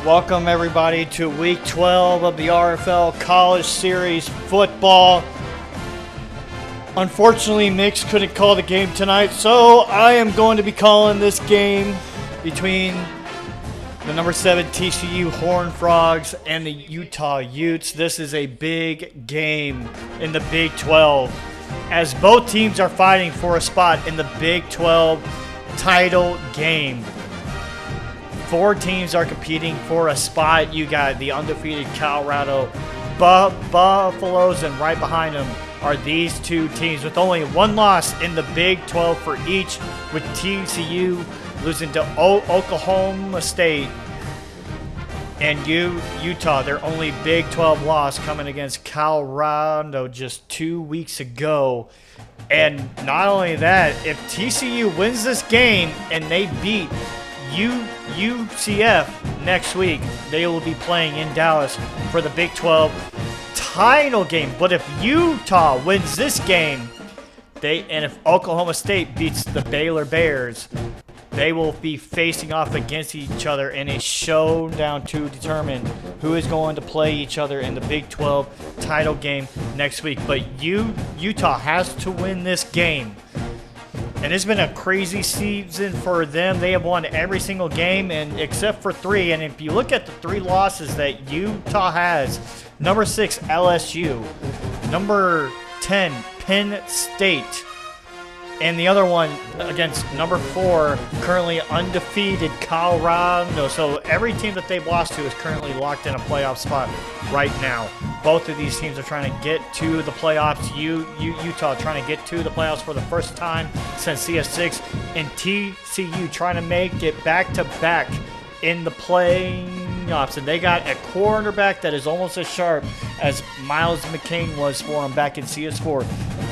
Welcome everybody to week 12 of the RFL College Series football. Unfortunately, Mix couldn't call the game tonight, so I am going to be calling this game between the number 7 TCU Horned Frogs and the Utah Utes. This is a big game in the Big 12, as both teams are fighting for a spot in the Big 12 title game. 4 teams are competing for a spot. You got the undefeated Colorado Buffaloes, and right behind them are these 2 teams with only 1 loss in the Big 12 for each, with TCU losing to Oklahoma State and Utah, their only Big 12 loss, coming against Colorado just 2 weeks ago. And not only that, if TCU wins this game and they beat UCF next week, they will be playing in Dallas for the Big 12 title game. But if Utah wins this game, and if Oklahoma State beats the Baylor Bears, they will be facing off against each other in a showdown to determine who is going to play each other in the Big 12 title game next week. But Utah has to win this game. And it's been a crazy season for them. They have won every single game, and except for 3. And if you look at the 3 losses that Utah has, number 6 LSU, number 10 Penn State, and the other one against number 4, currently undefeated Colorado. So every team that they've lost to is currently locked in a playoff spot right now. Both of these teams are trying to get to the playoffs. Utah trying to get to the playoffs for the first time since CS6, and TCU trying to make it back-to-back in the playoffs. And they got a quarterback that is almost as sharp as Miles McCain was for him back in CS4.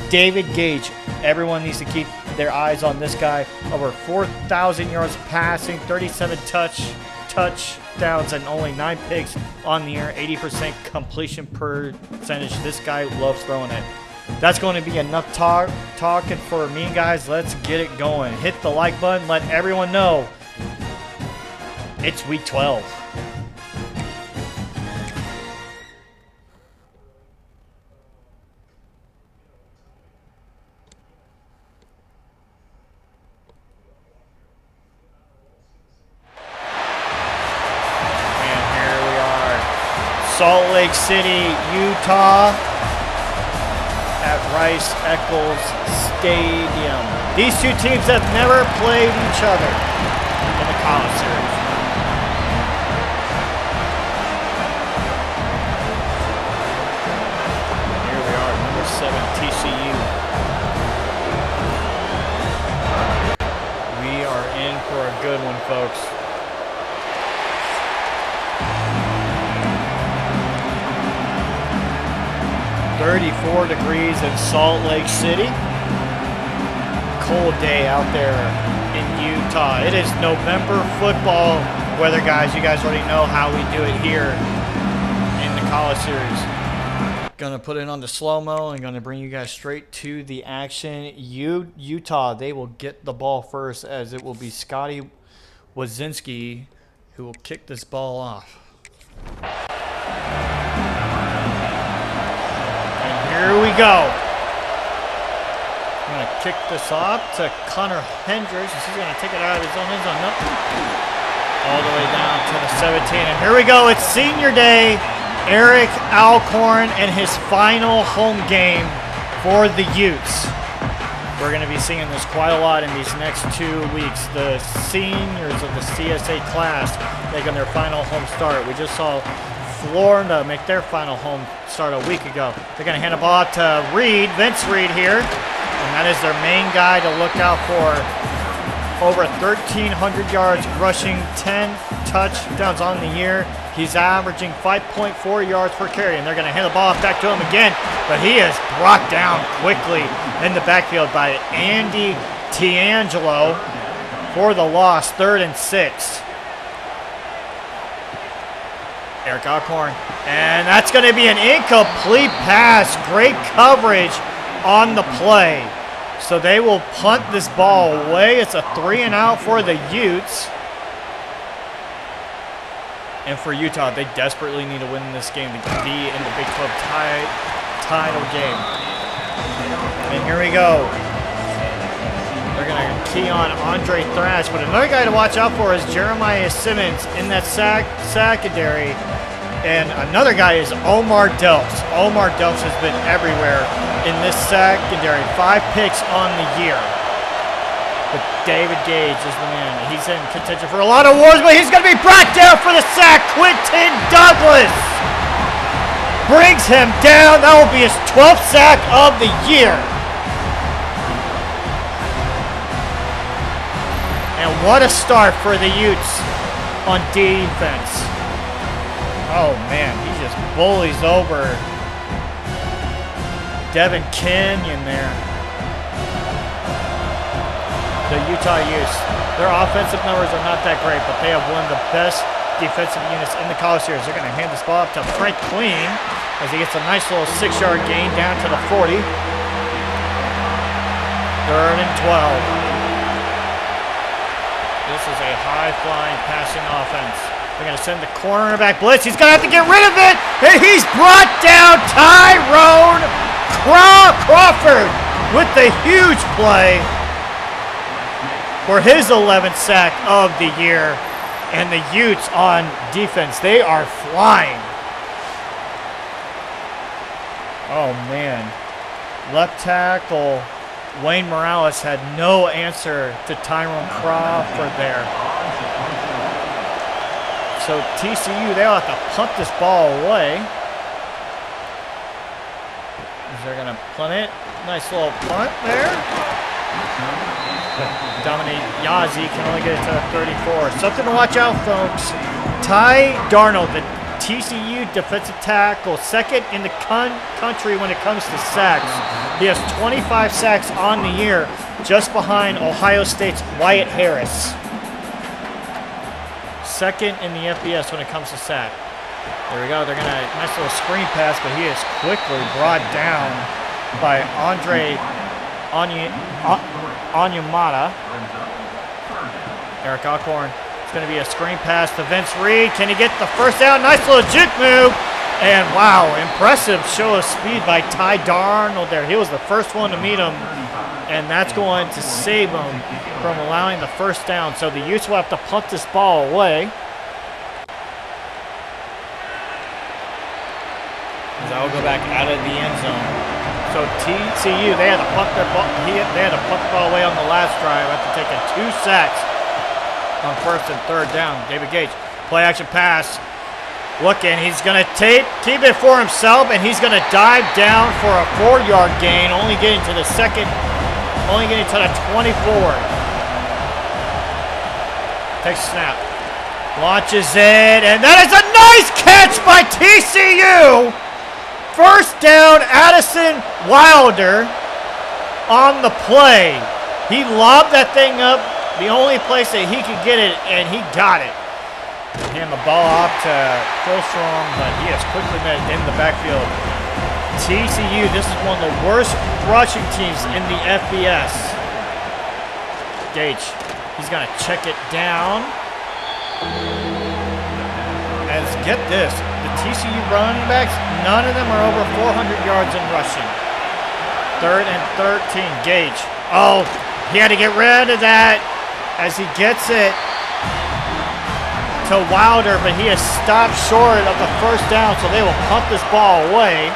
David Gage. Everyone needs to keep their eyes on this guy. Over 4,000 yards passing, 37 touchdowns, and only 9 picks on the year, 80% completion percentage. This guy loves throwing it. That's going to be enough talking for me, guys. Let's get it going. Hit the like button. Let everyone know it's week 12. Salt Lake City, Utah at Rice-Eccles Stadium. These 2 teams have never played each other in the college series. Here we are, number 7 TCU. We are in for a good one, folks. 34 degrees in Salt Lake City. Cold day out there in Utah. It is November football weather, guys. You guys already know how we do it here in the college series. Gonna put it on the slow-mo and gonna bring you guys straight to the action. Utah, they will get the ball first, as it will be Scotty Wazinski who will kick this ball off. Here we go. I'm going to kick this off to Connor Hendricks. He's going to take it out of his own end zone. Nope. All the way down to the 17. And here we go. It's senior day. Eric Alcorn and his final home game for the Utes. We're going to be seeing this quite a lot in these next 2 weeks. The seniors of the CSA class making their final home start. We just saw Florida make their final home start a week ago. They're going to hand the ball out to Vince Reed here, and that is their main guy to look out for. Over 1,300 yards rushing, 10 touchdowns on the year. He's averaging 5.4 yards per carry, and they're going to hand the ball back to him again, but he is brought down quickly in the backfield by Andy Tiangelo for the loss, 3rd and 6. Eric Alcorn, and that's going to be an incomplete pass. Great coverage on the play. So they will punt this ball away. It's a 3-and-out for the Utes. And for Utah, they desperately need to win this game to be in the Big 12 title game. And here we go. They're going to key on Andre Thrash, but another guy to watch out for is Jeremiah Simmons in that secondary. And another guy is Omar Delps. Omar Delps has been everywhere in this secondary. 5 picks on the year. But David Gage is the man. He's in contention for a lot of awards, but he's going to be brought down for the sack. Quentin Douglas brings him down. That will be his 12th sack of the year. And what a start for the Utes on defense. Oh, man, he just bullies over Devin Kenyon there. The Utah Utes, their offensive numbers are not that great, but they have one of the best defensive units in the college series. They're going to hand this ball up to Frank Queen as he gets a nice little 6-yard gain down to the 40. 3rd and 12. This is a high-flying passing offense. They're going to send the cornerback blitz. He's going to have to get rid of it, and he's brought down Tyrone Crawford with the huge play for his 11th sack of the year. And the Utes on defense, they are flying. Oh, man. Left tackle Wayne Morales had no answer to Tyrone Crawford there. So TCU, they'll have to punt this ball away. They're going to punt it. Nice little punt there. Dominic Yazzie can only get it to 34. Something to watch out, folks. Ty Darnold, the TCU defensive tackle, second in the country when it comes to sacks. He has 25 sacks on the year, just behind Ohio State's Wyatt Harris. Second in the FBS when it comes to sack. There we go. They're going to nice little screen pass, but he is quickly brought down by Andre Onyemata. Eric Alcorn. It's going to be a screen pass to Vince Reed. Can he get the first down? Nice little juke move. And wow, impressive show of speed by Ty Darnold there. He was the first one to meet him. And that's going to save him from allowing the first down. So the Utes will have to punt this ball away. As I will go back out of the end zone. So TCU, they had to punt their ball. They had to punt the ball away on the last drive after taking 2 sacks on 1st and 3rd down. David Gage, play action pass. Looking, he's going to keep it for himself, and he's going to dive down for a 4-yard gain, only getting to the 24. Takes a snap, launches it, and that is a nice catch by TCU. First down, Addison Wilder on the play. He lobbed that thing up, the only place that he could get it, and he got it. Hand the ball off to Phil Strong, but he has quickly met in the backfield. TCU, this is one of the worst rushing teams in the FBS. Gage, he's going to check it down. As get this, the TCU running backs, none of them are over 400 yards in rushing. 3rd and 13, Gage. Oh, he had to get rid of that as he gets it to Wilder, but he has stopped short of the first down, so they will punt this ball away.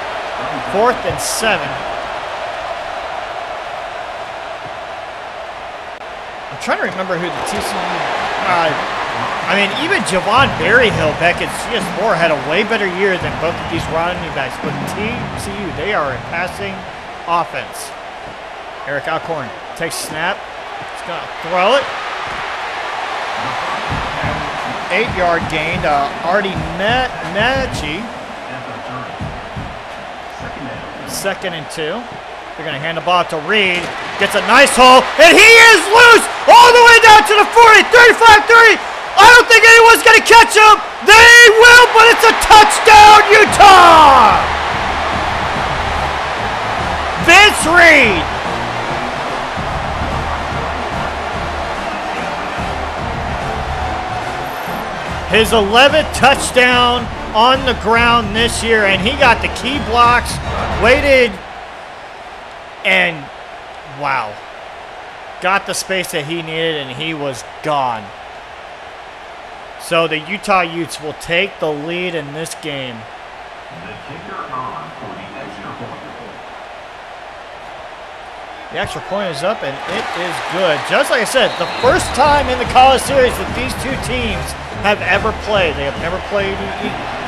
4th and 7. I'm trying to remember who the TCU... I mean, even Javon Berryhill back at CS4 had a way better year than both of these running backs, but TCU, they are a passing offense. Eric Alcorn takes snap. He's going to throw it. 8-yard gain to Artie Mechie. 2nd and 2. They're going to hand the ball to Reed. Gets a nice hole, and he is loose all the way down to the 40, 35, 30. I don't think anyone's going to catch him. They will, but it's a touchdown, Utah! Vince Reed. His 11th touchdown on the ground this year, and he got the key blocks, waited, and wow. Got the space that he needed, and he was gone. So the Utah Utes will take the lead in this game. The kicker on for the extra point. The extra point is up, and it is good. Just like I said, the first time in the college series that these two teams have ever played. They have never played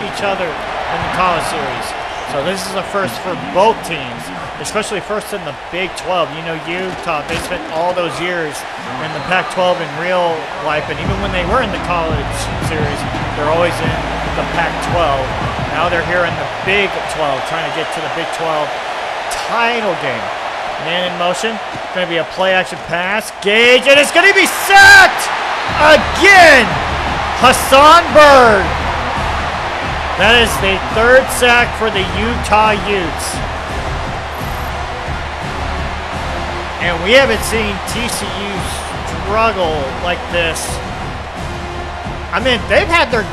each other in the college series. So this is a first for both teams, especially first in the Big 12. You know, Utah, they spent all those years in the Pac-12 in real life, and even when they were in the college series, they're always in the Pac-12. Now they're here in the Big 12, trying to get to the Big 12 title game. Man in motion, going to be a play-action pass. Gage, and it's going to be sacked again. Hassan Bird. That is the third sack for the Utah Utes. And we haven't seen TCU struggle like this. I mean, they've had their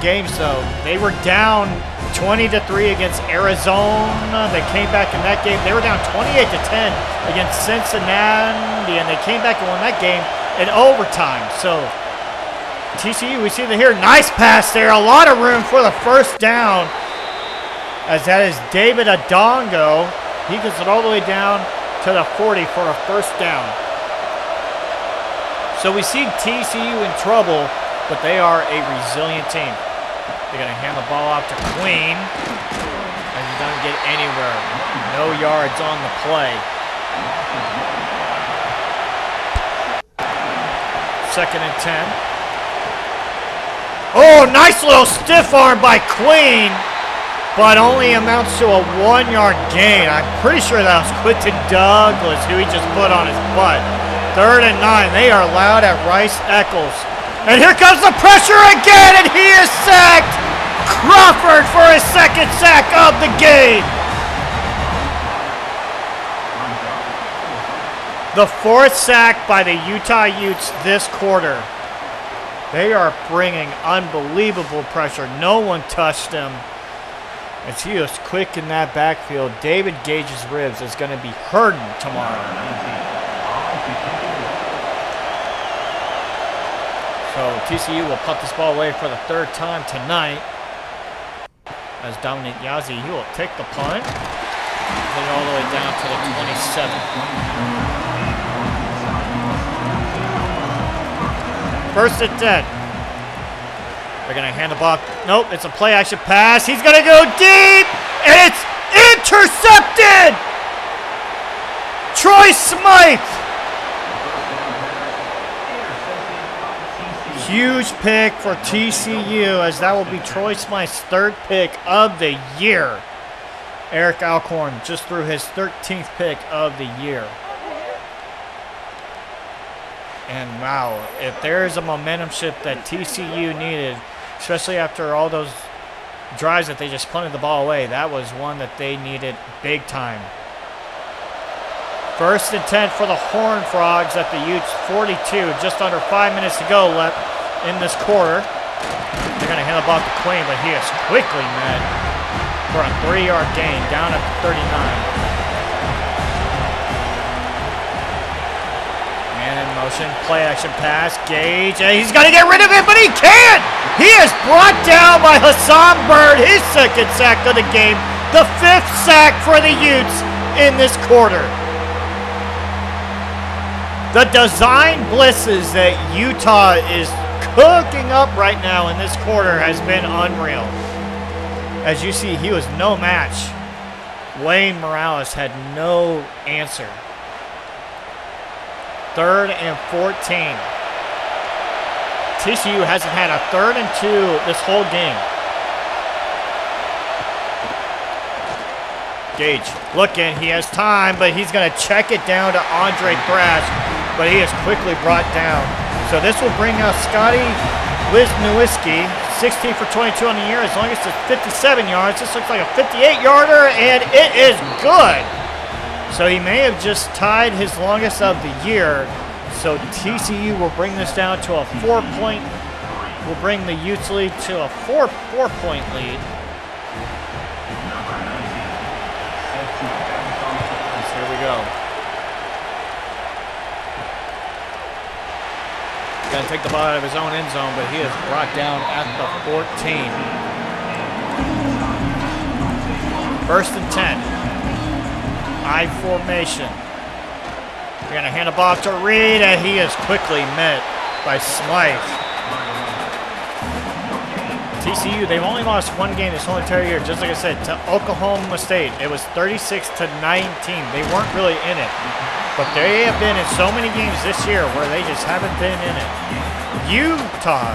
games, though. They were down 20-3 against Arizona. They came back in that game. They were down 28-10 against Cincinnati, and they came back and won that game in overtime. So TCU, we see here, nice pass there. A lot of room for the first down, as that is David Adongo. He gets it all the way down to the 40 for a first down. So we see TCU in trouble, but they are a resilient team. They're going to hand the ball off to Queen, and he doesn't get anywhere. No yards on the play. Second and 10. Oh, nice little stiff arm by Queen, but only amounts to a 1-yard gain. I'm pretty sure that was Quinton Douglas who he just put on his butt. Third and 9. They are loud at Rice Eccles. And here comes the pressure again, and he is sacked. Crawford for his second sack of the game. The fourth sack by the Utah Utes this quarter. They are bringing unbelievable pressure. No one touched him. As he was quick in that backfield, David Gage's ribs is going to be hurting tomorrow. So TCU will punt this ball away for the third time tonight. As Dominic Yazzie, he will take the punt. Put it all the way down to the 27. First and 10. They're going to hand the ball. Nope, it's a play-action pass. He's going to go deep, and it's intercepted! Troy Smythe! Huge pick for TCU, as that will be Troy Smythe's third pick of the year. Eric Alcorn just threw his 13th pick of the year. And wow, if there's a momentum shift that TCU needed, especially after all those drives that they just punted the ball away, that was one that they needed big time. First and 10 for the Horned Frogs at the Utes 42. Just under 5 minutes to go left in this quarter. They're going to hand the ball to Queen, but he is quickly met for a 3-yard gain down at the 39. Motion, play action pass, Gage, and he's got to get rid of it, but he can't! He is brought down by Hassan Bird, his second sack of the game, the 5th sack for the Utes in this quarter. The design blitzes that Utah is cooking up right now in this quarter has been unreal. As you see, he was no match. Wayne Morales had no answer. Third and 14. TCU hasn't had a 3rd and 2 this whole game. Gage looking, he has time, but he's going to check it down to Andre Thrash, but he is quickly brought down. So this will bring out Scotty Wisniewski, 16 for 22 on the year, as long as it's 57 yards. This looks like a 58-yarder, and it is good. So he may have just tied his longest of the year. So TCU will bring this down to a 4-point will bring the Utes lead to a four-point lead. Here we go. Gonna take the ball out of his own end zone, but he is brought down at the 14. First and 10. I formation. We're gonna hand the ball to Reed, and he is quickly met by Smythe. TCU, they've only lost one game this whole entire year, just like I said, to Oklahoma State. It was 36-19. They weren't really in it. But they have been in so many games this year where they just haven't been in it. Utah,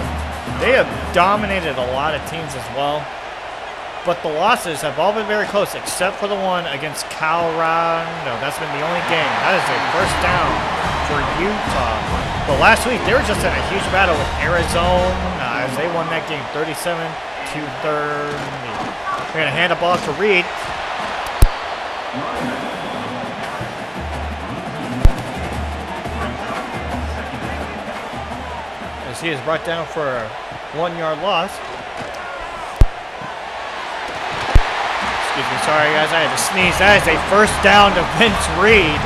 they have dominated a lot of teams as well. But the losses have all been very close, except for the one against Colorado. That's been the only game. That is a first down for Utah. But last week, they were just in a huge battle with Arizona as they won that game 37-30. We're going to hand the ball to Reed. As he is brought down for a 1-yard loss. Excuse me, sorry guys, I had to sneeze. That is a first down to Vince Reed.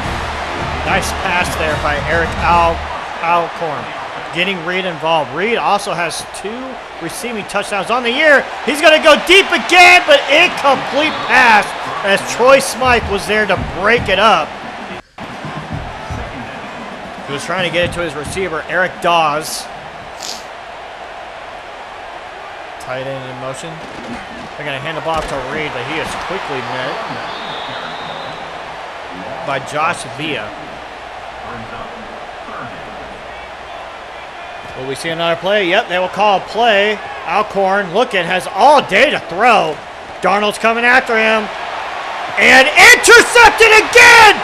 Nice pass there by Eric Alcorn. Getting Reed involved. Reed also has 2 receiving touchdowns on the year. He's going to go deep again, but incomplete pass as Troy Smythe was there to break it up. He was trying to get it to his receiver, Eric Dawes. Tight end in motion. They're going to hand the ball to Reed, but he is quickly met by Josh Villa. Will we see another play? Yep, they will call a play. Alcorn, looking, has all day to throw. Darnold's coming after him. And intercepted again!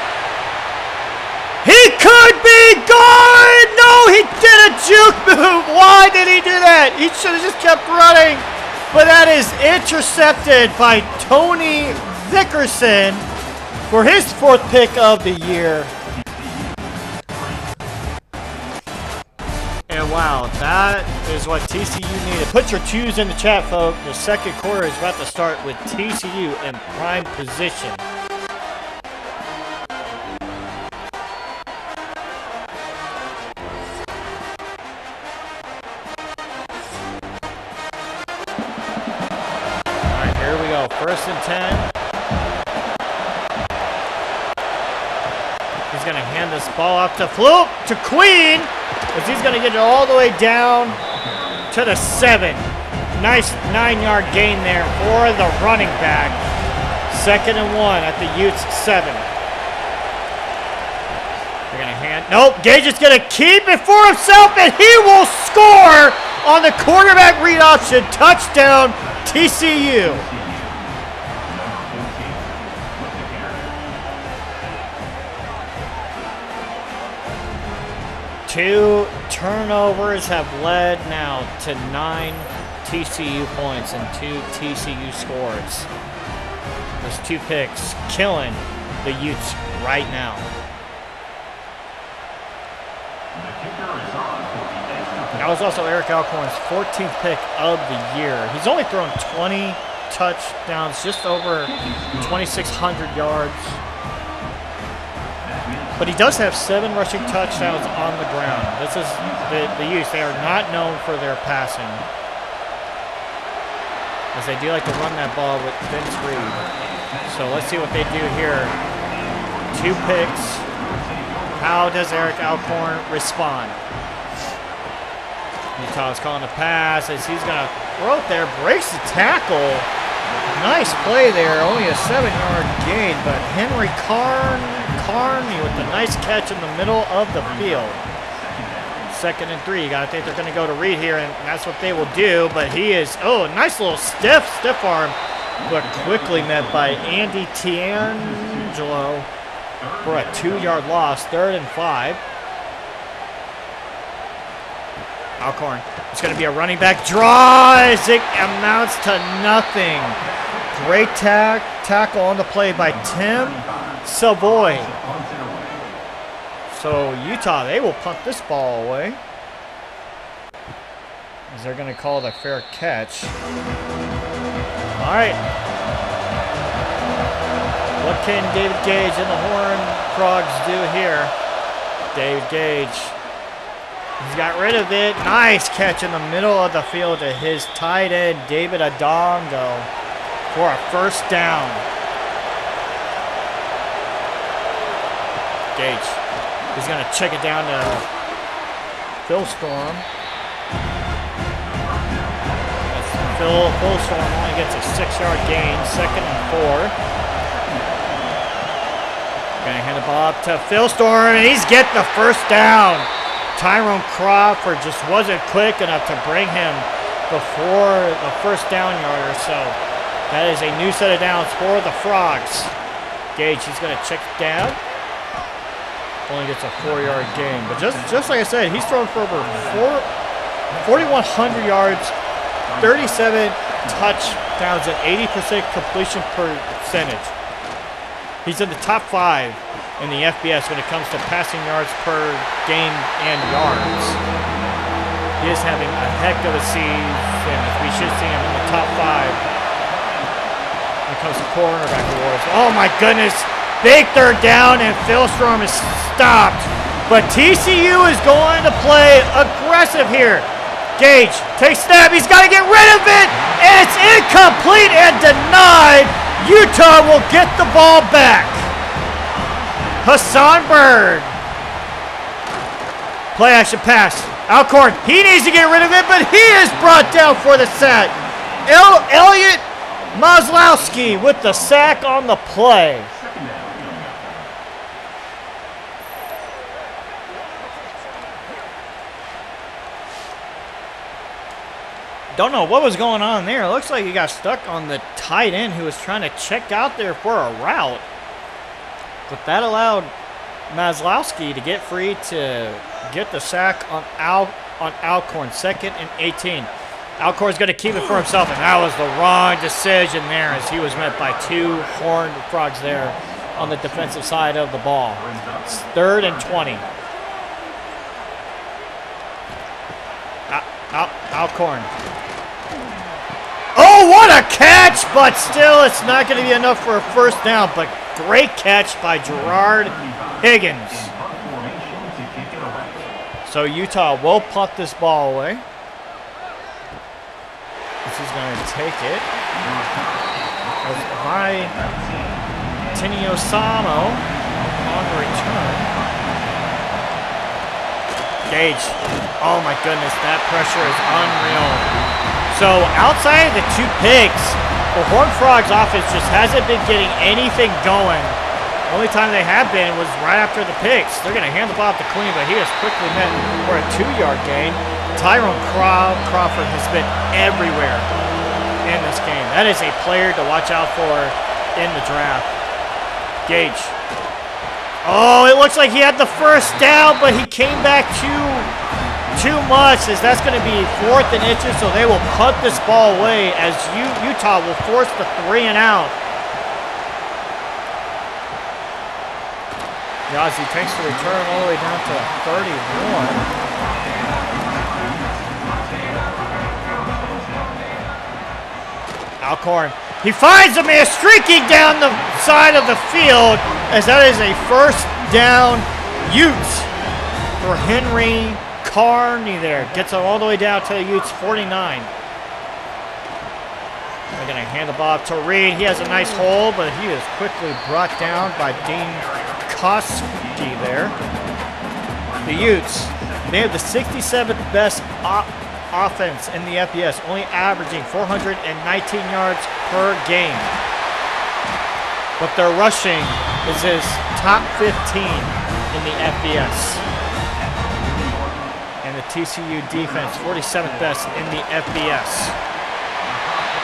He could be gone! No, he did a juke move. Why did he do that? He should have just kept running. But that is intercepted by Tony Vickerson for his 4th pick of the year. And wow, that is what TCU needed. Put your 2s in the chat, folks. The second quarter is about to start with TCU in prime position. First and 10. He's going to hand this ball off to Queen, as he's going to get it all the way down to the 7. Nice 9-yard gain there for the running back. 2nd and 1 at the Utes 7. They're going to hand. Nope, Gage is going to keep it for himself, and he will score on the quarterback read option. Touchdown, TCU. 2 turnovers have led now to 9 TCU points and 2 TCU scores. Those 2 picks killing the Utes right now. That was also Eric Alcorn's 14th pick of the year. He's only thrown 20 touchdowns, just over 2,600 yards. But he does have 7 rushing touchdowns on the ground. This is the Utes. They are not known for their passing, as they do like to run that ball with Vince Reed. So let's see what they do here. 2 picks. How does Eric Alcorn respond? Utah is calling a pass as he's going to throw it there. Breaks the tackle. Nice play there. Only a 7-yard gain, but Henry Carney with the nice catch in the middle of the field. 2nd and 3. You got to think they're going to go to Reed here, and that's what they will do. But he is, nice little stiff arm, but quickly met by Andy Tiangelo for a 2-yard loss. 3rd and 5. Alcorn. It's going to be a running back draw as it amounts to nothing. Great tackle on the play by Tim Savoy. So Utah, they will punt this ball away. Is they're going to call it a fair catch. All right. What can David Gage and the Horned Frogs do here? David Gage. He's got rid of it. Nice catch in the middle of the field to his tight end, David Adongo, for a first down. Gage. He's going to check it down to Phil Storm. Phil Storm only gets a 6-yard gain, 2nd and 4. Going to hand the ball up to Phil Storm, and he's getting the first down. Tyrone Crawford just wasn't quick enough to bring him before the first down yarder, so that is a new set of downs for the Frogs. Gage, he's going to check it down. Only gets a 4-yard gain, but just like I said, he's thrown for over 4,100 yards, 37 touchdowns, and 80% completion percentage. He's in the top 5 in the FBS when it comes to passing yards per game and yards. He is having a heck of a season. We should see him in the top 5 when it comes to cornerback awards. Oh my goodness! Big third down, and Phil Storm is stopped. But TCU is going to play aggressive here. Gage takes snap. He's got to get rid of it, and it's incomplete and denied. Utah will get the ball back. Hassan Bird. Play action pass. Alcorn, he needs to get rid of it, but he is brought down for the sack. Elliot Maslowski with the sack on the play. Don't know what was going on there. It looks like he got stuck on the tight end who was trying to check out there for a route. But that allowed Maslowski to get free to get the sack on Alcorn, 2nd and 18. Alcorn's going to keep it for himself, and that was the wrong decision there as he was met by 2 Horned Frogs there on the defensive side of the ball. It's 3rd and 20. Alcorn. Oh, what a catch! But still, it's not going to be enough for a first down. But great catch by Gerard Higgins. So Utah will punt this ball away. This is going to take it. By Tinio Samo on return. Gage. Oh my goodness, that pressure is unreal. So outside of the 2 picks, the Horned Frogs offense just hasn't been getting anything going. The only time they have been was right after the picks. They're going to hand the ball off to Clean, but he is quickly met for a 2-yard gain. Tyrone Crawford has been everywhere in this game. That is a player to watch out for in the draft. Gage. Oh, it looks like he had the first down, but he came back too much, as that's going to be 4th and inches, so they will punt this ball away as Utah will force the 3 and out. Yazzie takes the return all the way down to 31. Alcorn, he finds a man streaking down the side of the field, as that is a first down Utes for Henry Carney there. Gets it all the way down to the Utes 49. They're going to hand the ball to Reed. He has a nice hole, but he is quickly brought down by Dean Koski there. The Utes, they have the 67th best offense in the FBS, only averaging 419 yards per game. But their rushing is top 15 in the FBS. And the TCU defense, 47th best in the FBS.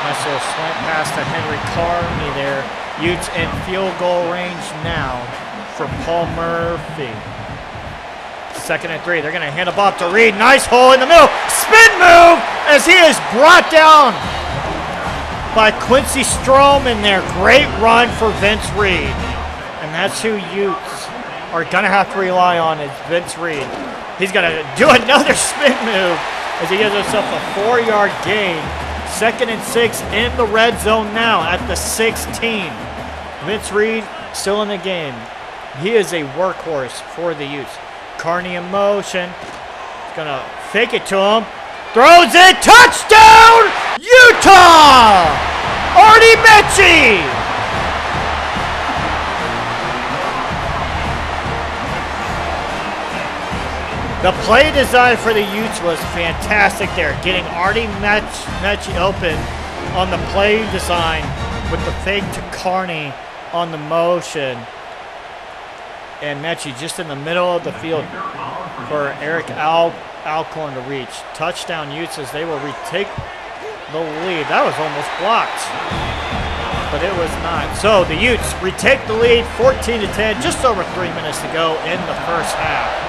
Nice little slant pass to Henry Carney there. Utes in field goal range now for Paul Murphy. 2nd and 3. They're going to hand the ball to Reed. Nice hole in the middle. Spin move as he is brought down by Quincy Stroman there. Great run for Vince Reed. And that's who Utes are going to have to rely on is Vince Reed. He's going to do another spin move as he gives himself a 4-yard gain. 2nd and 6 in the red zone now at the 16. Vince Reed still in the game. He is a workhorse for the Utes. Carney in motion. He's going to fake it to him. Throws it. Touchdown, Utah! Artie Mechie! The play design for the Utes was fantastic there, getting Artie Mechie open on the play design with the fake to Carney on the motion. And Mechie just in the middle of the field for Eric Alcorn to reach. Touchdown Utes as they will retake the lead. That was almost blocked, but it was not. So the Utes retake the lead 14-10, just over 3 minutes to go in the first half.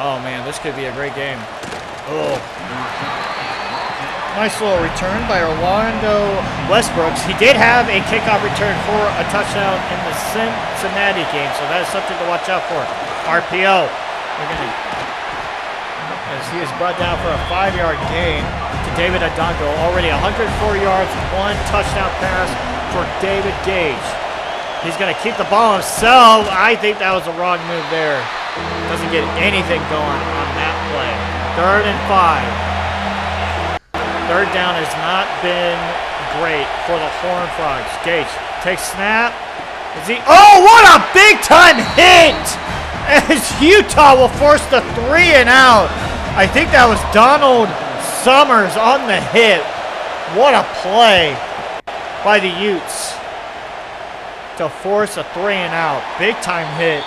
Oh man, this could be a great game. Oh. Nice little return by Orlando Westbrooks. He did have a kickoff return for a touchdown in the Cincinnati game, so that is something to watch out for. RPO. As he is brought down for a 5-yard gain to David Adongo. Already 104 yards, 1 touchdown pass for David Gage. He's going to keep the ball himself. I think that was a wrong move there. Doesn't get anything going on that play. 3rd and 5. 3rd down has not been great for the Horned Frogs. Gage takes snap. Is he? Oh, what a big time hit! As Utah will force the 3 and out. I think that was Donald Summers on the hit. What a play by the Utes to force a 3 and out. Big time hit.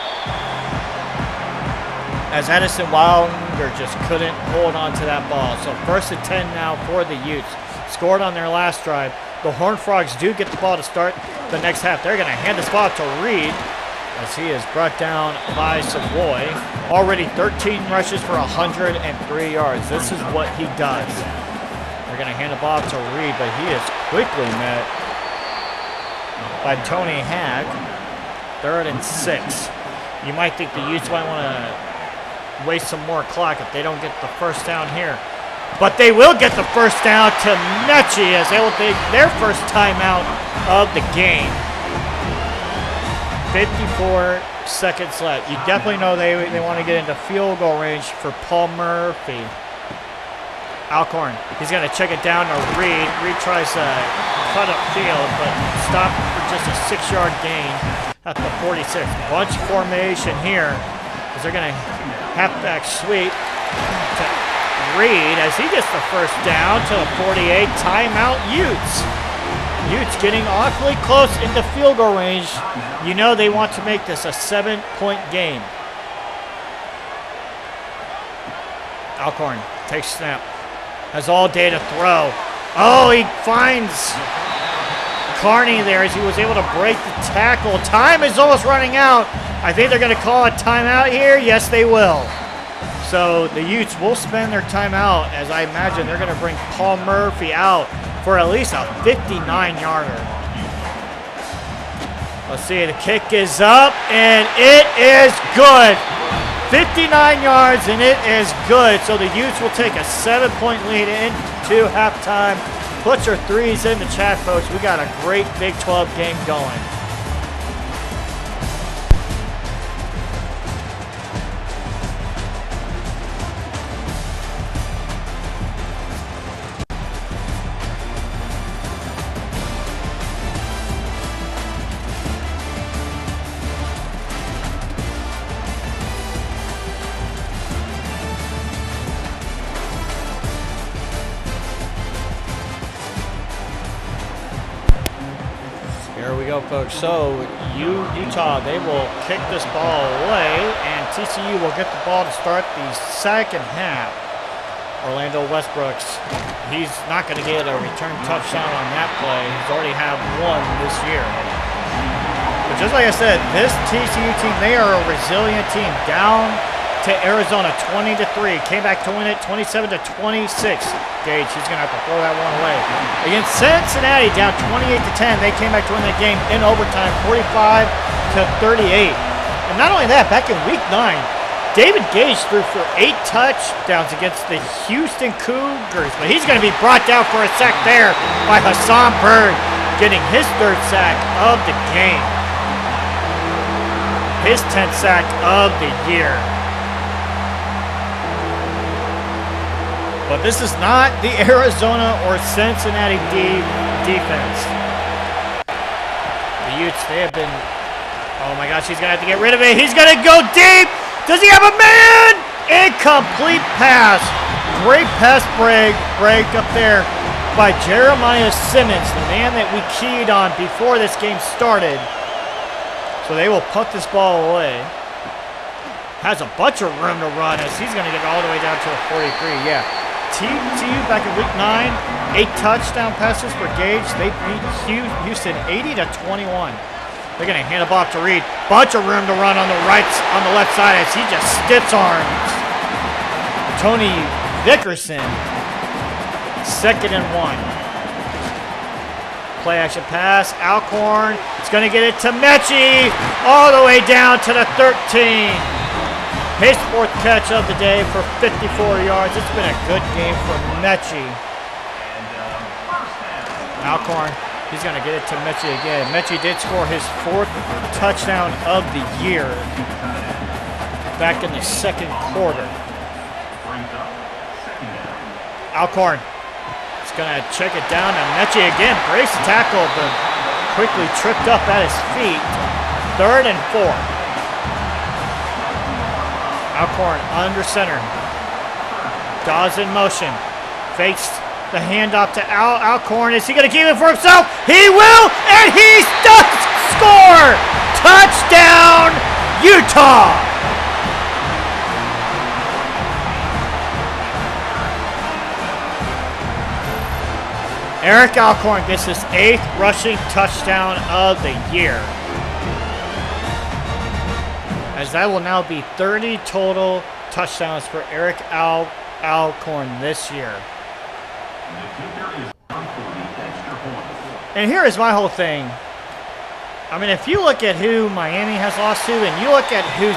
As Edison Wilder just couldn't hold on to that ball. So 1st and 10 now for the Utes. Scored on their last drive. The Horned Frogs do get the ball to start the next half. They're going to hand this ball to Reed as he is brought down by Savoy. Already 13 rushes for 103 yards. This is what he does. They're going to hand the ball to Reed, but he is quickly met by Tony Hag. 3rd and 6. You might think the Utes might want to waste some more clock if they don't get the first down here. But they will get the first down to Mechie as they will take their first timeout of the game. 54 seconds left. You definitely know they want to get into field goal range for Paul Murphy. Alcorn, he's going to check it down to Reed. Reed tries to cut up field, but stopped for just a 6-yard gain at the 46. Bunch formation here as they're going to halfback sweep to Reed as he gets the first down to the 48. Timeout Utes. Utes getting awfully close into field goal range. You know they want to make this a 7-point game. Alcorn takes snap. Has all day to throw. Oh, he finds Carney there as he was able to break the tackle. Time is almost running out. I think they're going to call a timeout here. Yes, they will. So the Utes will spend their timeout as I imagine they're going to bring Paul Murphy out for at least a 59-yarder. Let's see, the kick is up, and it is good. 59 yards, and it is good. So the Utes will take a 7-point lead into halftime. Put your threes in the chat, folks. We got a great Big 12 game going. Folks, so Utah, they will kick this ball away, and TCU will get the ball to start the second half. Orlando Westbrooks, he's not going to get a return touchdown on that play. He's already had one this year. But just like I said, this TCU team, they are a resilient team. Down to Arizona 20-3. Came back to win it 27-26. Gage, he's going to have to throw that one away. Against Cincinnati, down 28-10. They came back to win that game in overtime, 45-38. And not only that, back in week 9, David Gage threw for 8 touchdowns against the Houston Cougars, but he's going to be brought down for a sack there by Hassan Bird, getting his 3rd sack of the game. His 10th sack of the year. But this is not the Arizona or Cincinnati defense. The Utes, they have been... Oh my gosh, he's going to have to get rid of it. He's going to go deep. Does he have a man? Incomplete pass. Great pass break up there by Jeremiah Simmons, the man that we keyed on before this game started. So they will punt this ball away. Has a bunch of room to run as he's going to get all the way down to a 43. Yeah. TCU back in week 9, 8 touchdown passes for Gage. They beat Houston 80-21. They're going to hand the ball to Reed. Bunch of room to run on the left side as he just stiffs arms Tony Dickerson. 2nd and 1. Play action pass. Alcorn. It's going to get it to Mechie. All the way down to the 13. His 4th catch of the day for 54 yards. It's been a good game for Mechie. Alcorn. He's going to get it to Mechie again. Mechie did score his 4th touchdown of the year back in the 2nd quarter. Alcorn. Going to check it down to Mechie again. Breaks the tackle, but quickly tripped up at his feet. 3rd and 4. Alcorn under center. Dawes in motion. Fakes the handoff to Alcorn. Is he going to keep it for himself? He will, and he does score! Touchdown, Utah! Eric Alcorn gets his 8th rushing touchdown of the year. As that will now be 30 total touchdowns for Eric Alcorn this year. And here is my whole thing. I mean, if you look at who Miami has lost to, and you look at who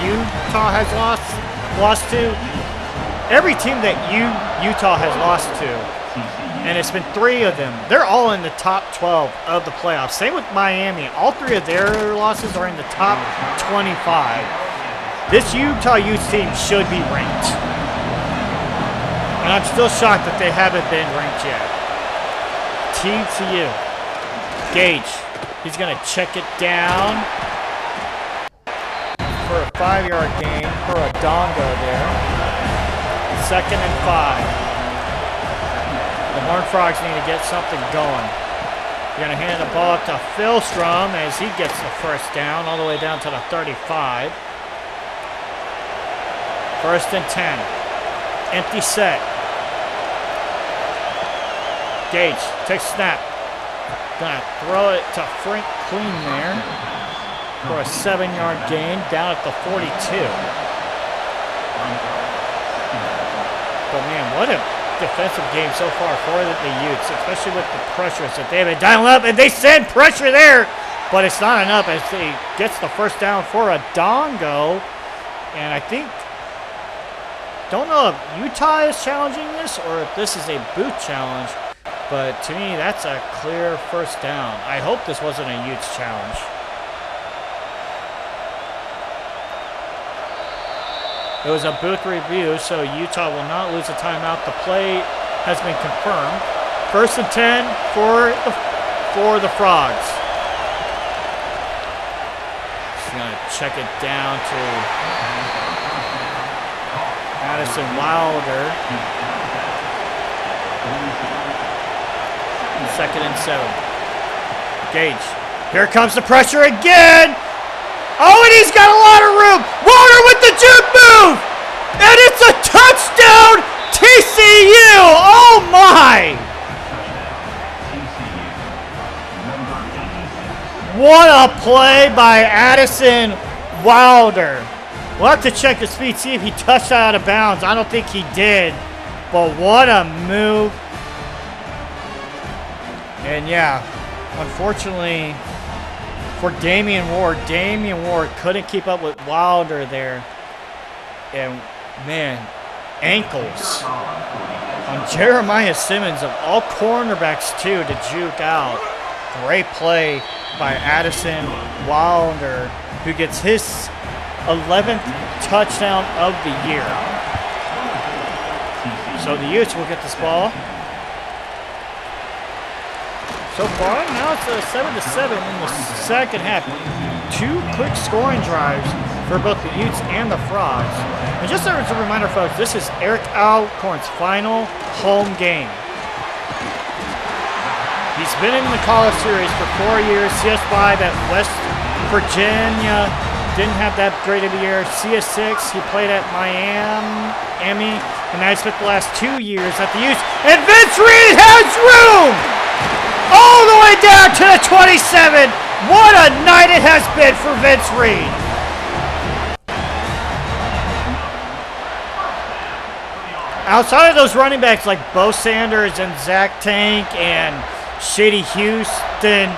Utah has lost to, every team that Utah has lost to, and it's been 3 of them, they're all in the top 12 of the playoffs. Same with Miami. All 3 of their losses are in the top 25. This Utah Utes team should be ranked. And I'm still shocked that they haven't been ranked yet. TCU. Gage. He's going to check it down for a 5-yard gain for a Dongo there. 2nd and 5. The Horned Frogs need to get something going. They're going to hand the ball up to Philstrom as he gets the 1st down all the way down to the 35. 1st and 10. Empty set. Gage takes snap. Going to throw it to Frank Clean there for a 7-yard gain down at the 42. But man, what a defensive game so far for the Utes, especially with the pressures that they've been dialing up, and they send pressure there, but it's not enough as he gets the 1st down for a Dongo. And I think, don't know if Utah is challenging this or if this is a boot challenge, but to me that's a clear 1st down. I hope this wasn't a Utes challenge. It was a booth review, so Utah will not lose a timeout. The play has been confirmed. 1st and 10 for the Frogs. He's going to check it down to Addison Wilder. 2nd and 7. Gage. Here comes the pressure again. Oh, and he's got a lot of room. Wilder with the juke move. And it's a touchdown, TCU. Oh, my. What a play by Addison Wilder. We'll have to check his feet, see if he touched out of bounds. I don't think he did. But what a move. And, yeah, unfortunately for Damian Ward. Damian Ward couldn't keep up with Wilder there. And, man, ankles on Jeremiah Simmons of all cornerbacks, too, to juke out. Great play by Addison Wilder, who gets his 11th touchdown of the year. So the Utes will get this ball. So far, now it's a 7-7 in the second half. 2 quick scoring drives for both the Utes and the Frogs. And just as a reminder, folks, this is Eric Alcorn's final home game. He's been in the College Series for 4 years. CS5 at West Virginia. Didn't have that great of a year. CS6, he played at Miami. And now he spent the last 2 years at the Utes. And Vince Reed has room! All the way down to the 27. What a night it has been for Vince Reed. Outside of those running backs like Bo Sanders and Zach Tank and Shady Houston,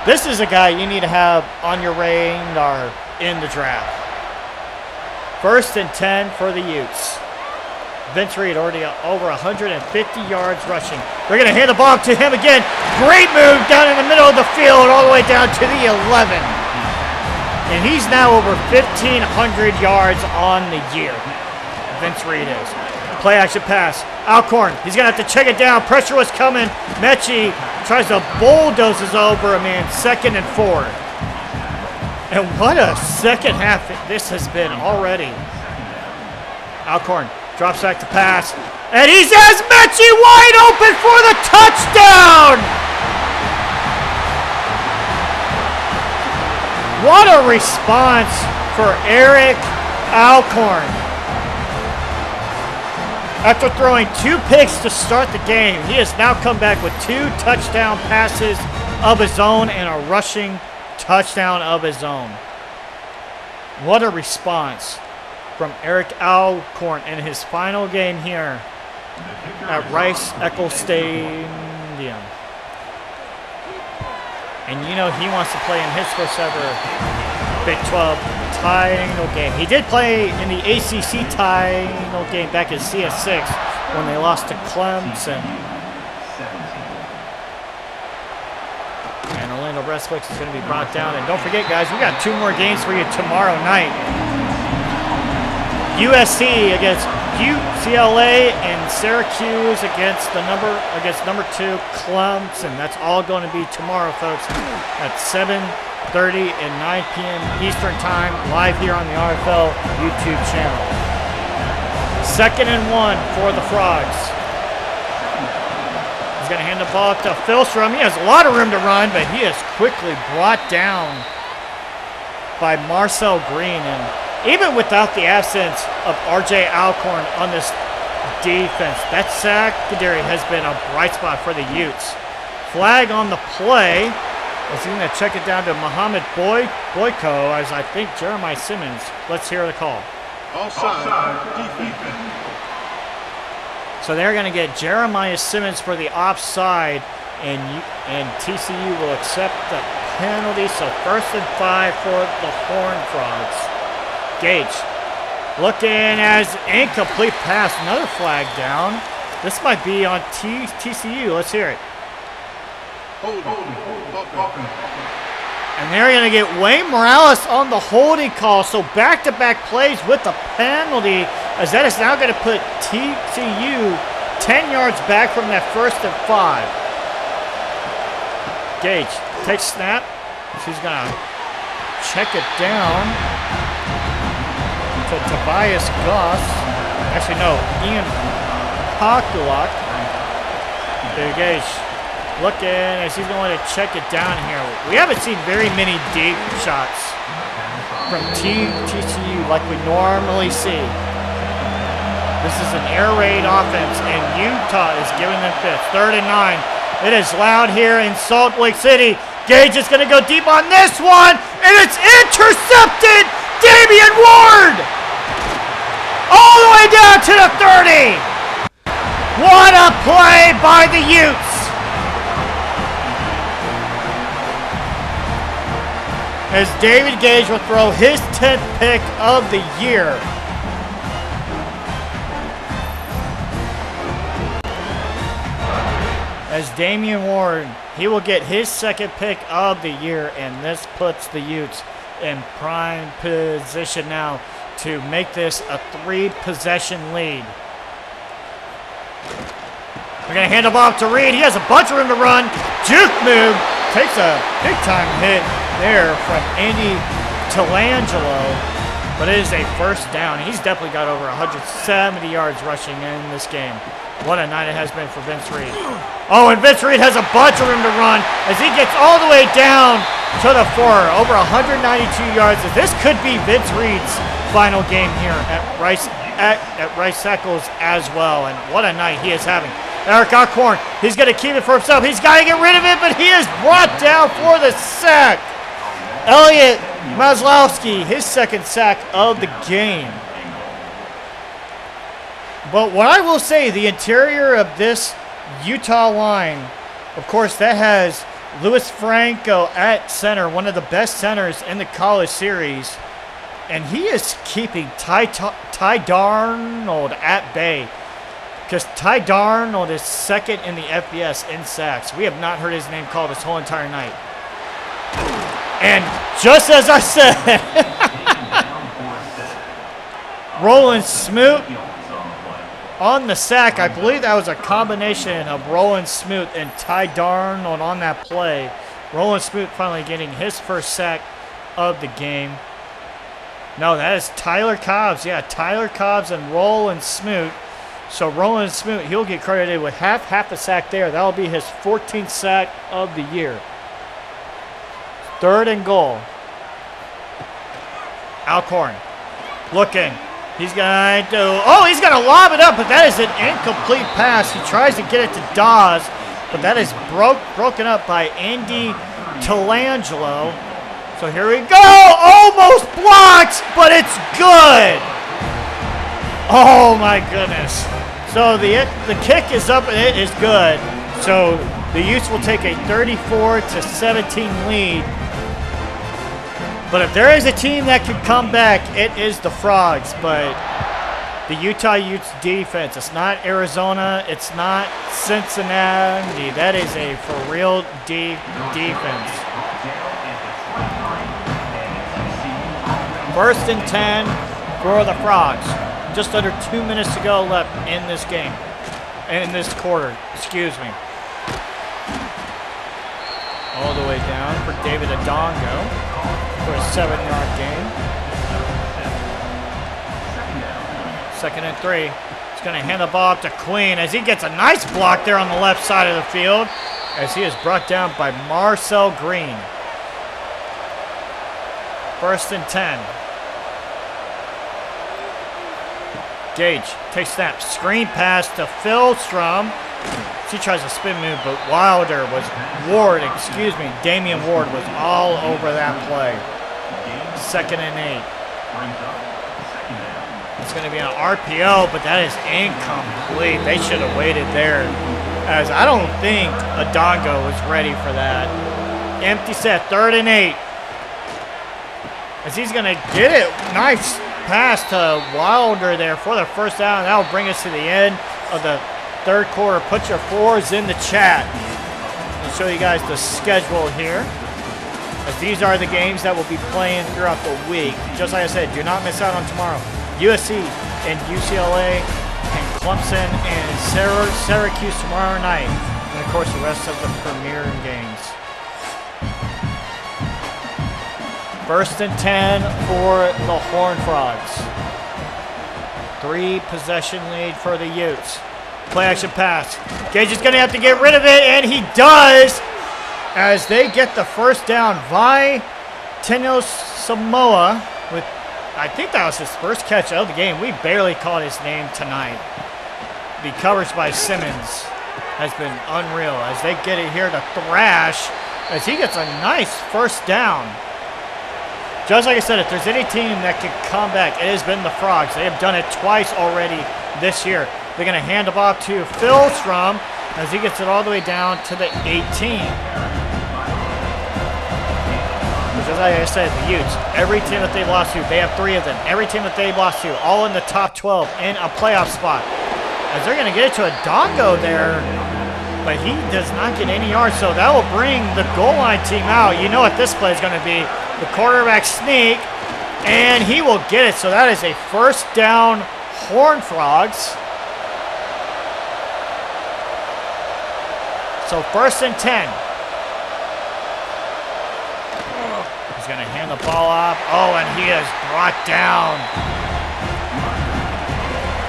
this is a guy you need to have on your radar in the draft. 1st and 10 for the Utes. Vince Reed already over 150 yards rushing. They're going to hand the ball to him again. Great move down in the middle of the field all the way down to the 11. And he's now over 1,500 yards on the year. Vince Reed is. Play action pass. Alcorn, he's going to have to check it down. Pressure was coming. Mechie tries to bulldoze over a man. 2nd and 4. And what a second half this has been already. Alcorn drops back to pass. And he has Mechie wide open for the touchdown! What a response for Eric Alcorn. After throwing 2 picks to start the game, he has now come back with 2 touchdown passes of his own and a rushing touchdown of his own. What a response from Eric Alcorn in his final game here at Rice-Eccles Stadium. And you know he wants to play in his first ever Big 12 title game. He did play in the ACC title game back in CS6 when they lost to Clemson. And Orlando Resquicks is going to be brought down. And don't forget, guys, we got 2 more games for you tomorrow night. USC against UCLA and Syracuse against number 2 Clemson. That's all going to be tomorrow, folks, at 7:30 and 9 p.m. Eastern Time, live here on the RFL YouTube channel. 2nd and 1 for the Frogs. He's going to hand the ball to Philstrom. He has a lot of room to run, but he is quickly brought down by Marcel Green. And even without the absence of R.J. Alcorn on this defense, that secondary has been a bright spot for the Utes. Flag on the play. He's going to check it down to Muhammad Boyko, as I think Jeremiah Simmons. Let's hear the call. Offside, defense. So they're going to get Jeremiah Simmons for the offside, and TCU will accept the penalty. So 1st and 5 for the Horned Frogs. Gage looking as incomplete pass. Another flag down. This might be on TCU. Let's hear it. And they're going to get Wayne Morales on the holding call. So back-to-back plays with the penalty, as that is now going to put TCU 10 yards back from that 1st and 5. Gage takes snap. She's going to check it down to Tobias Goss. Actually, no, Ian Pakulak. Gage looking as he's going to check it down here. We haven't seen very many deep shots from TCU like we normally see. This is an air raid offense, and Utah is giving them fifth. 3rd and 9. It is loud here in Salt Lake City. Gage is going to go deep on this one, and it's intercepted! Damian Ward! All the way down to the 30! What a play by the Utes! as David Gage will throw his 10th pick of the year. As Damian Ward, he will get his 2nd pick of the year, and this puts the Utes in prime position now to make this a 3-possession lead. They're going to hand the ball off to Reed. He has a bunch of room to run. Juke move. Takes a big-time hit there from Andy Telangelo, but it is a first down. He's definitely got over 170 yards rushing in this game. What a night it has been for Vince Reed. Oh, and Vince Reed has a bunch of room to run as he gets all the way down to the 4. Over 192 yards. This could be Vince Reed's final game here at Rice Eccles as well. And what a night he is having. Eric Alcorn, he's going to keep it for himself. He's got to get rid of it, but he is brought down for the sack. Elliot Maslowski, his 2nd sack of the game. But what I will say, the interior of this Utah line, of course, that has Louis Franco at center, one of the best centers in the college series. And he is keeping Ty Darnold at bay. Because Ty Darnold is 2nd in the FBS in sacks. We have not heard his name called this whole entire night. And just as I said, Roland Smoot on the sack. I believe that was a combination of Roland Smoot and Ty Darnold on that play. Roland Smoot finally getting his 1st sack of the game. No, that is Tyler Cobbs. Yeah, Tyler Cobbs and Roland Smoot. So Roland Smoot, he'll get credited with half a sack there. That'll be his 14th sack of the year. 3rd and goal. Alcorn looking. He's going to, he's going to lob it up, but that is an incomplete pass. He tries to get it to Dawes, but that is broken up by Andy Telangelo. So here we go. Almost blocked, but it's good. Oh, my goodness. So the kick is up, and it is good. So the Utes will take a 34-17 lead. But if there is a team that can come back, it is the Frogs. But the Utah Utes defense, it's not Arizona, it's not Cincinnati. That is a for real defense. 1st and 10 for the Frogs. Just under 2 minutes to go left in this game. In this quarter, excuse me. All the way down for David Adongo for a 7-yard gain. 2nd and 3. He's going to hand the ball up to Queen as he gets a nice block there on the left side of the field as he is brought down by Marcel Green. 1st and 10. Gage takes snap, screen pass to Philstrom. She tries a spin move, but Damian Ward was all over that play. 2nd and 8. It's going to be an RPO, but that is incomplete. They should have waited there, as I don't think Adongo was ready for that. Empty set, 3rd and 8. As he's going to get it, nice pass to Wilder there for the 1st down. That will bring us to the end of the 3rd quarter. Put your 4s in the chat. I'll show you guys the schedule here, as these are the games that will be playing throughout the week. Just like I said, do not miss out on tomorrow. USC and UCLA and Clemson and Syracuse tomorrow night. And of course the rest of the premier games. 1st and 10 for the Horned Frogs. 3-possession lead for the Utes. Play action pass. Gage is going to have to get rid of it, and he does as they get the 1st down. Vi Tenos Samoa with, I think that was his 1st catch of the game. We barely caught his name tonight. The coverage by Simmons has been unreal as they get it here to Thrash as he gets a nice 1st down. Just like I said, if there's any team that can come back, it has been the Frogs. They have done it twice already this year. They're going to hand the ball to Philstrom as he gets it all the way down to the 18. There's just like I said, the Utes, every team that they've lost to, they have 3 of them. Every team that they've lost to, all in the top 12 in a playoff spot. As they're going to get it to a Dongo there, but he does not get any yards, so that will bring the goal line team out. You know what this play is going to be. The quarterback sneak, and he will get it. So that is a first down, Horned Frogs. So 1st and 10. He's going to hand the ball off. Oh, and he is brought down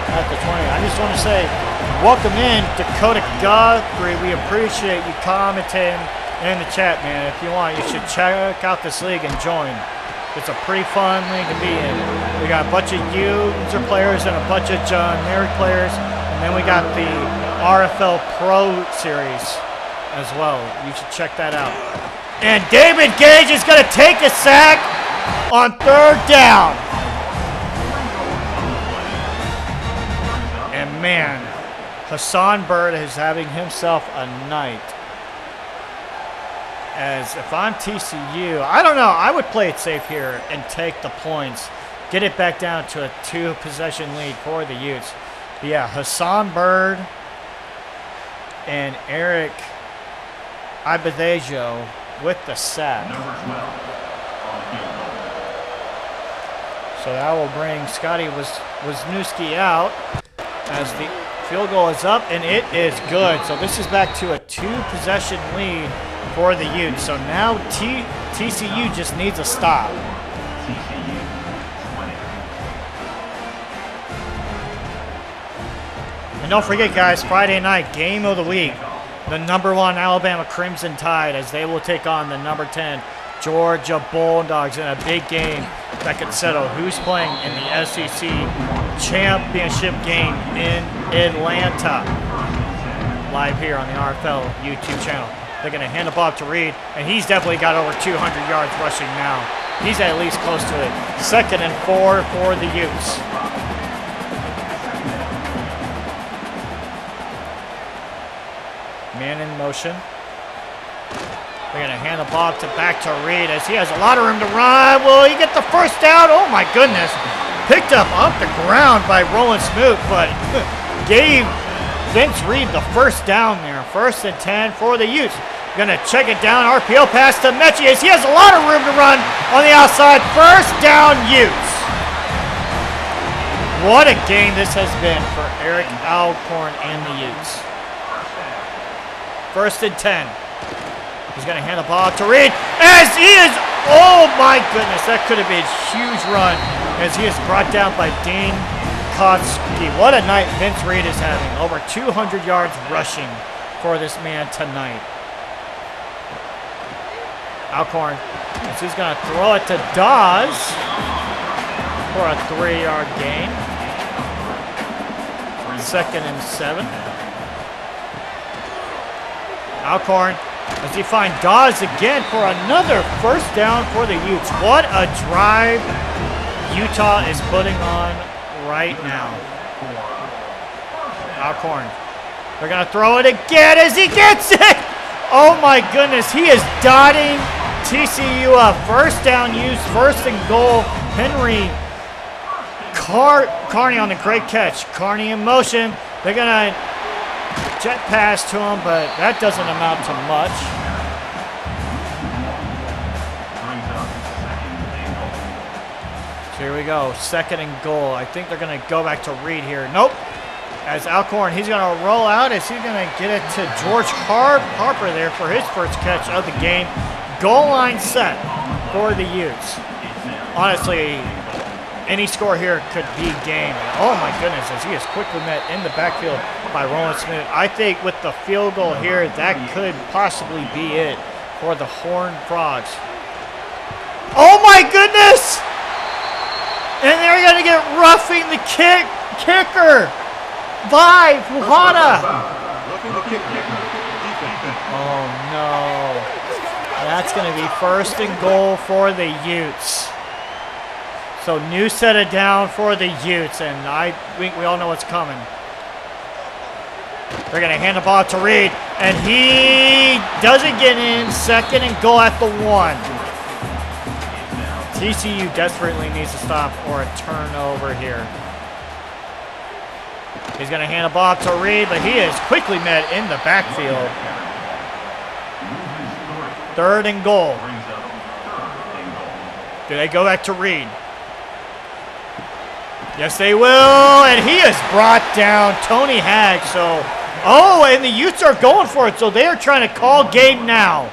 at the 20. I just want to say, welcome in, Dakota Guthrie. We appreciate you commenting in the chat, man. If you want, you should check out this league and join. It's a pretty fun league to be in. We got a bunch of user players and a bunch of generic players. And then we got the RFL Pro Series as well. You should check that out. And David Gage is going to take a sack on 3rd down. And man, Hassan Bird is having himself a night. As if I'm TCU, I don't know. I would play it safe here and take the points. Get it back down to a 2-possession lead for the Utes. But yeah, Hassan Bird and Eric Ibadejo with the sack. So that will bring Scotty Wisniewski out as the field goal is up, and it is good. So this is back to a 2-possession lead for the Utes. So now TCU just needs a stop. And don't forget, guys, Friday night, game of the week. The #1 Alabama Crimson Tide as they will take on the #10 Georgia Bulldogs in a big game that could settle who's playing in the SEC championship game in Atlanta. Live here on the RFL YouTube channel. They're going to hand the ball to Reed, and he's definitely got over 200 yards rushing now. He's at least close to it. 2nd and 4 for the Utes. Man in motion. They're going to hand the ball back to Reed as he has a lot of room to run. Will he get the first down? Oh, my goodness. Picked up off the ground by Roland Smoot, but gave Vince Reed the first down there. 1st and 10 for the Utes. Going to check it down. RPO pass to Mechie as he has a lot of room to run on the outside. 1st down, Utes. What a game this has been for Eric Alcorn and the Utes. 1st and 10. He's going to hand the ball to Reed as he is, oh my goodness, that could have been a huge run as he is brought down by Dean Kotsky. What a night Vince Reed is having. Over 200 yards rushing for this man tonight. Alcorn, as he's going to throw it to Dawes for a 3-yard gain. 2nd and 7. Alcorn, as he finds Dawes again for another first down for the Utes. What a drive Utah is putting on right now. Alcorn, they're going to throw it again as he gets it. Oh my goodness, he is dotting TCU up. 1st down, Utes, 1st and goal. Henry Carney on the great catch. Carney in motion. They're going to jet pass to him, but that doesn't amount to much. So here we go, 2nd and goal. I think they're going to go back to Reed here. Nope. As Alcorn, he's going to roll out. Is he going to get it to George Harper there for his first catch of the game? Goal line set for the Utes. Honestly, any score here could be game. Oh my goodness, as he is quickly met in the backfield by Roland Smith. I think with the field goal here, that could possibly be it for the Horned Frogs. Oh my goodness! And they're going to get roughing the kicker by Wuhana. Oh no. That's going to be 1st and goal for the Utes. So new set of down for the Utes, and I think we all know what's coming. They're going to hand the ball to Reed, and he doesn't get in. 2nd and goal at the 1. TCU desperately needs to stop or a turnover here. He's going to hand a ball to Reed, but he is quickly met in the backfield. 3rd and goal. Do they go back to Reed? Yes, they will, and he is brought down, Tony Hag. So, oh, and the Utes are going for it, so they are trying to call game now.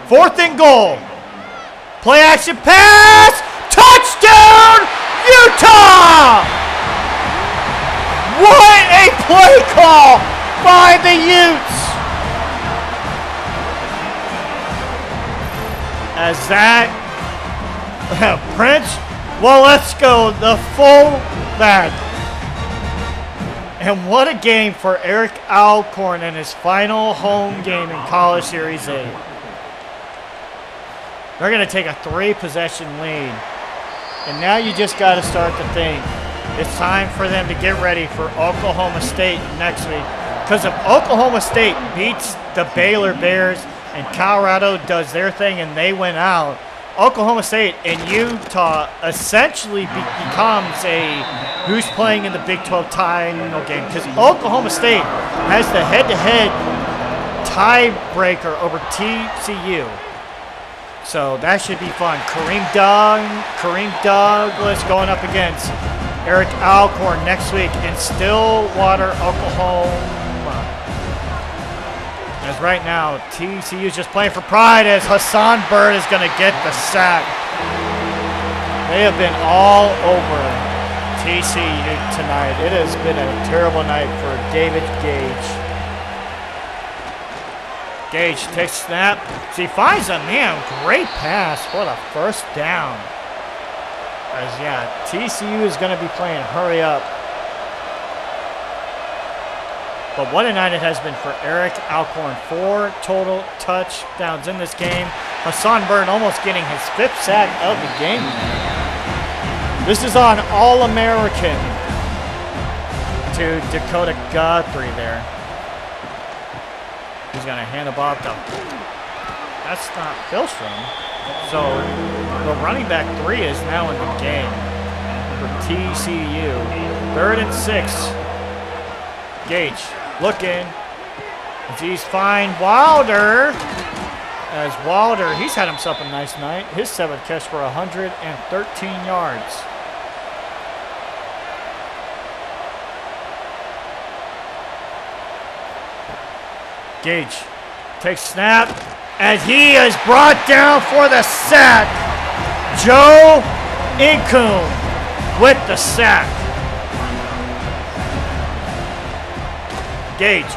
4th and goal. Play action pass, touchdown, Utah! What a play call by the Utes! As that, Prince, well, let's go, the fullback. And what a game for Eric Alcorn in his final home game in College Series A. They're going to take a 3-possession lead. And now you just got to start to think. It's time for them to get ready for Oklahoma State next week. Because if Oklahoma State beats the Baylor Bears and Colorado does their thing and they win out, Oklahoma State and Utah essentially becomes a who's playing in the Big 12 title game. Because Oklahoma State has the head-to-head tiebreaker over TCU. So that should be fun. Kareem Douglas going up against Eric Alcorn next week in Stillwater, Oklahoma. As right now, TCU is just playing for pride as Hassan Bird is going to get the sack. They have been all over TCU tonight. It has been a terrible night for David Gage. Gage takes snap. So he finds a man. Great pass. What a first down. As yeah, TCU is going to be playing hurry up. But what a night it has been for Eric Alcorn. 4 total touchdowns in this game. Hassan Bird almost getting his 5th sack of the game. This is on All-American to Dakota Guthrie there. He's going to hand the ball to... That's not Philstrom. So the running back 3 is now in the game for TCU. 3rd and 6. Gage looking. As he's fine. Wilder. As Wilder, he's had himself a nice night. His 7th catch for 113 yards. Gage takes snap, and he is brought down for the sack. Joe Incoon with the sack. Gage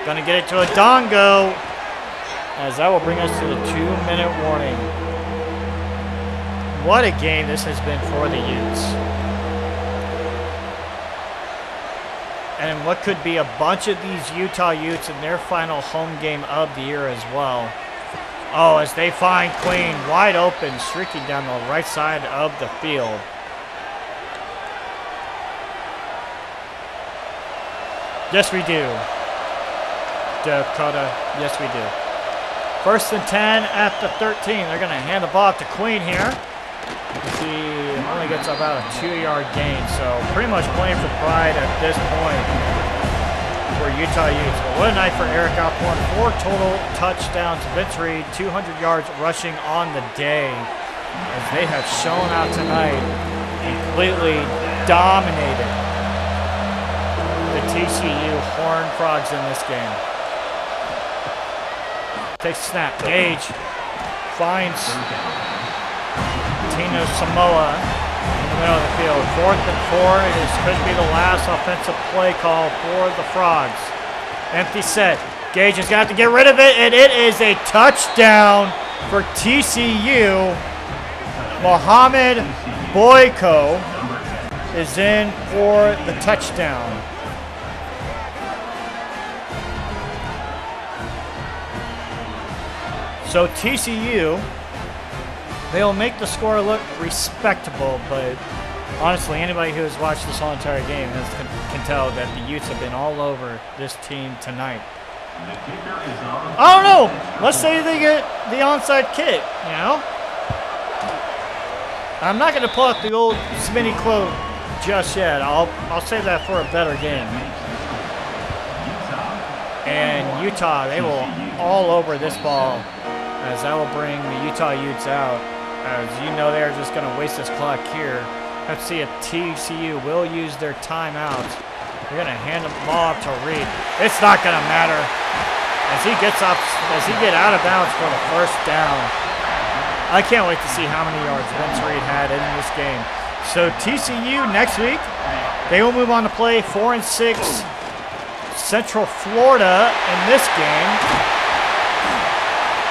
gonna get it to Adongo, as that will bring us to the 2-minute warning. What a game this has been for the Utes. And what could be a bunch of these Utah Utes in their final home game of the year as well. Oh, as they find Queen wide open, streaking down the right side of the field. Yes, we do. Dakota, yes, we do. 1st and 10 at the 13. They're going to hand the ball to Queen here. He only gets about a 2-yard gain, so pretty much playing for pride at this point for Utah Utes. But what a night for Eric Alcorn. 4 total touchdowns. Vince Reed, 200 yards rushing on the day, as they have shown out tonight and completely dominated the TCU Horned Frogs in this game. Takes a snap. Gage finds Tino Samoa in the middle of the field. 4th and 4. This could be the last offensive play call for the Frogs. Empty set. Gage is going to have to get rid of it, and it is a touchdown for TCU. Mohamed Boyko is in for the touchdown. So TCU, they'll make the score look respectable, but honestly, anybody who has watched this whole entire game can tell that the Utes have been all over this team tonight. I don't know. Let's say they get the onside kick, you know? I'm not going to pull out the old Smitty quote just yet. I'll save that for a better game. And Utah, they will all over this ball, as that will bring the Utah Utes out. As you know, they're just going to waste this clock here. Let's see if TCU will use their timeout. They're going to hand the ball off to Reed. It's not going to matter. As he get out of bounds for the first down. I can't wait to see how many yards Vince Reed had in this game. So TCU next week, they will move on to play 4 and 6 Central Florida in this game.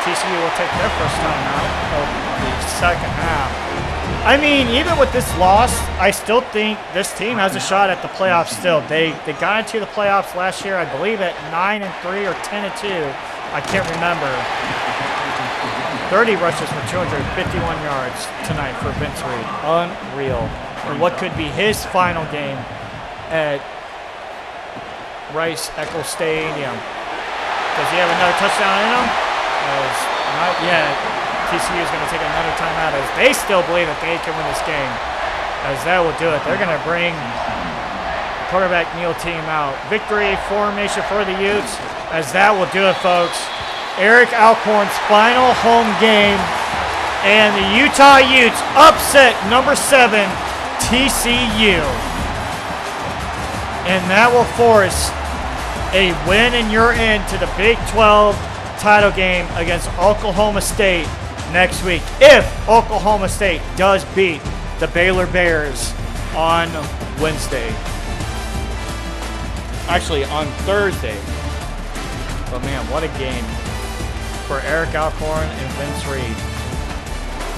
TCU will take their first time out of the second half. I mean, even with this loss, I still think this team has a shot at the playoffs still. They got into the playoffs last year, I believe, at 9-3 or 10-2. I can't remember. 30 rushes for 251 yards tonight for Vince Reed. Unreal. Or what could be his final game at Rice-Eccles Stadium. Does he have another touchdown in him? Not yet. TCU is going to take another timeout as they still believe that they can win this game. As that will do it. They're going to bring the quarterback Neal team out. Victory formation for the Utes. As that will do it, folks. Eric Alcorn's final home game. And the Utah Utes upset number 7, TCU. And that will force a win and you're into the Big 12 title game against Oklahoma State next week. If Oklahoma State does beat the Baylor Bears on Wednesday. Actually, on Thursday. But man, what a game for Eric Alcorn and Vince Reed.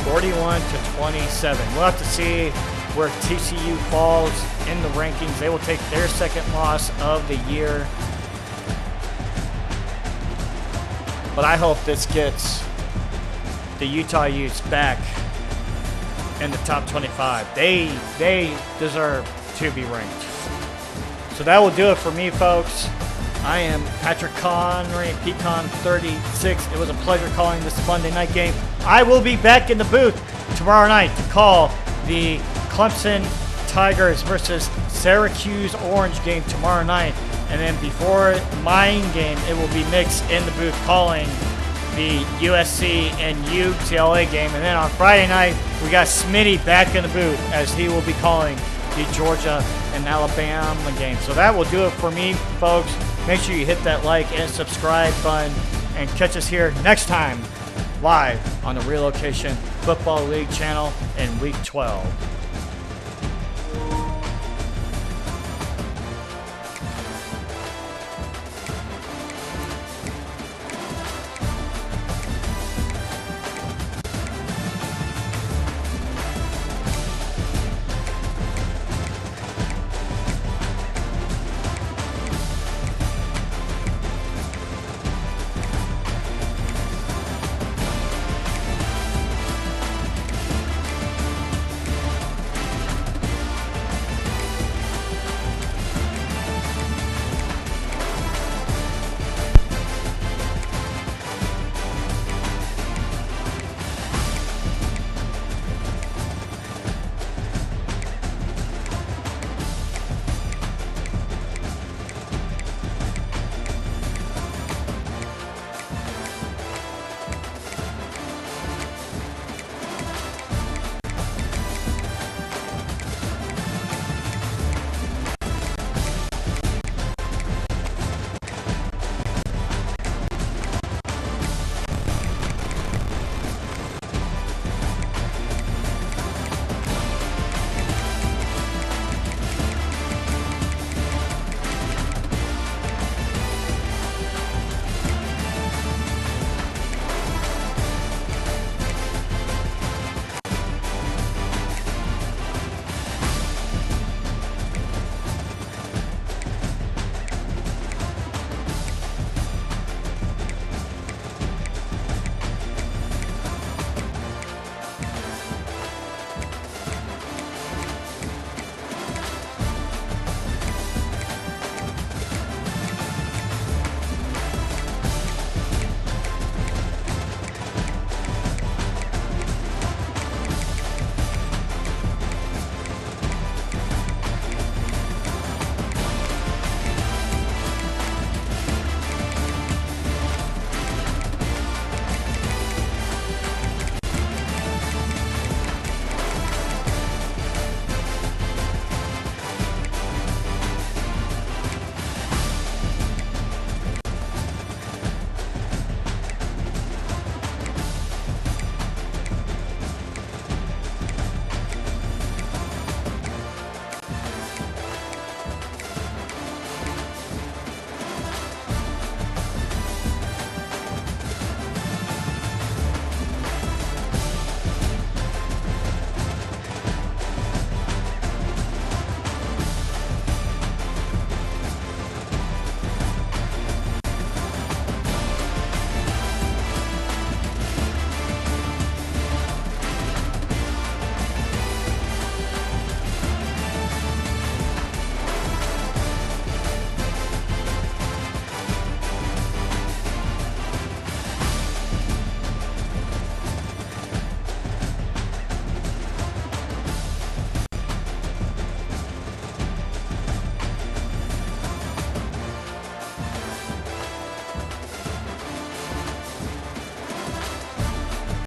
41-27. We'll have to see where TCU falls in the rankings. They will take their second loss of the year. But I hope this gets the Utah Utes back in the top 25. They deserve to be ranked. So that will do it for me, folks. I am Patrick Connery, Pecan36. It was a pleasure calling this Monday night game. I will be back in the booth tomorrow night to call the Clemson Tigers versus Syracuse Orange game tomorrow night. And then before my game, it will be mixed in the booth calling the USC and UCLA game. And then on Friday night, we got Smitty back in the booth as he will be calling the Georgia and Alabama game. So that will do it for me, folks. Make sure you hit that like and subscribe button and catch us here next time live on the Relocation Football League channel in Week 12.